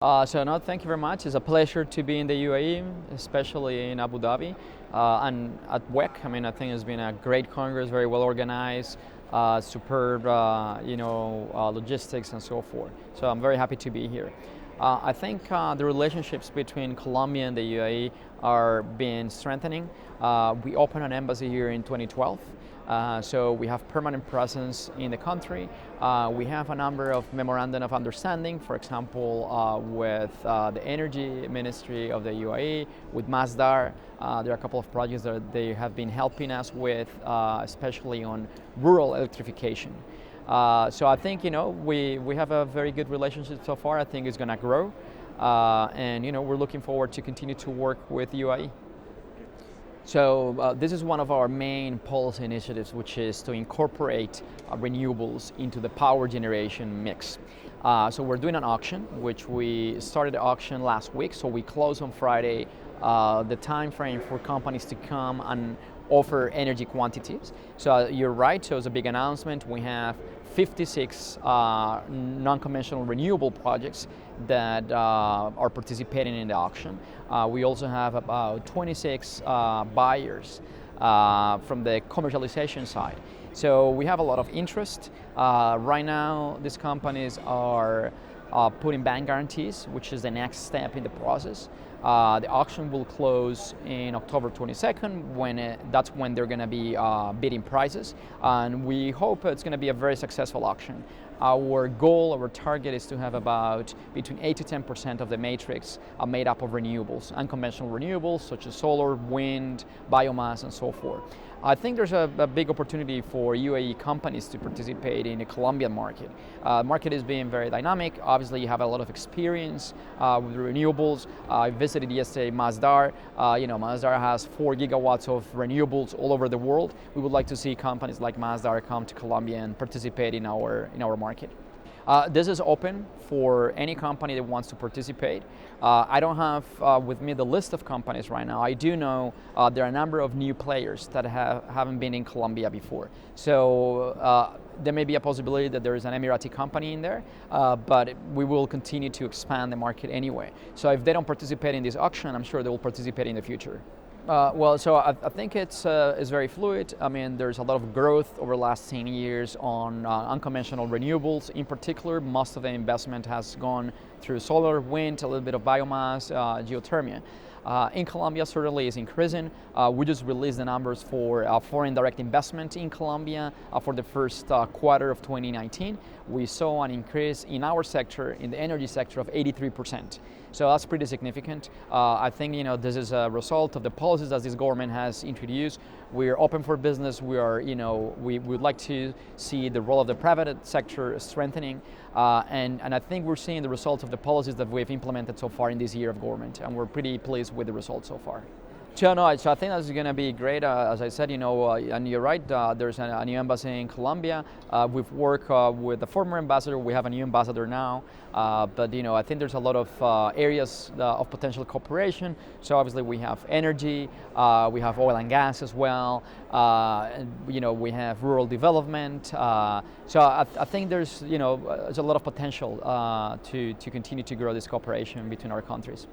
No, thank you very much. It's a pleasure to be in the UAE, especially in Abu Dhabi, and at WEC. I mean, I think it's been a great congress, very well organized, superb, logistics and so forth. So I'm very happy to be here. I think the relationships between Colombia and the UAE are being strengthening. We opened an embassy here in 2012. So we have permanent presence in the country. We have a number of memorandum of understanding, for example, with the Energy Ministry of the UAE, with Masdar. There are a couple of projects that they have been helping us with, especially on rural electrification. So I think we have a very good relationship so far. I think it's going to grow, and we're looking forward to continue to work with UAE. So this is one of our main policy initiatives, which is to incorporate renewables into the power generation mix. So we're doing an auction, which we started the auction last week. So we closed on Friday. The time frame for companies to come and offer energy quantities. So you're right, so it's a big announcement. We have 56 non-conventional renewable projects that are participating in the auction. We also have about 26 buyers from the commercialization side. So we have a lot of interest. Right now, these companies are putting bank guarantees, which is the next step in the process. The auction will close in October 22nd, that's when they're going to be bidding prices, and we hope it's going to be a very successful auction. Our goal, our target is to have about between 8 to 10% of the matrix made up of renewables, unconventional renewables such as solar, wind, biomass, and so forth. I think there's a big opportunity for UAE companies to participate in the Colombian market. The market is being very dynamic. Obviously, you have a lot of experience with renewables. I visited yesterday Masdar. Masdar has 4 gigawatts of renewables all over the world. We would like to see companies like Masdar come to Colombia and participate in our market. This is open for any company that wants to participate. I don't have with me the list of companies right now. I do know there are a number of new players that haven't been in Colombia before. So there may be a possibility that there is an Emirati company in there, but we will continue to expand the market anyway. So if they don't participate in this auction, I'm sure they will participate in the future. So I think it's very fluid. I mean, there's a lot of growth over the last 10 years on unconventional renewables. In particular, most of the investment has gone through solar, wind, a little bit of biomass, geothermal. In Colombia, certainly is increasing. We just released the numbers for foreign direct investment in Colombia for the first quarter of 2019. We saw an increase in our sector, in the energy sector, of 83%. So that's pretty significant. I think this is a result of the policies that this government has introduced. We're open for business. We would like to see the role of the private sector strengthening, and I think we're seeing the results of the policies that we've implemented so far in this year of government, and we're pretty pleased with the results so far. So I think that's going to be great. As I said, and you're right, there's a new embassy in Colombia. We've worked with the former ambassador. We have a new ambassador now. But I think there's a lot of areas of potential cooperation. So obviously we have energy, we have oil and gas as well. We have rural development. So I think there's a lot of potential to continue to grow this cooperation between our countries.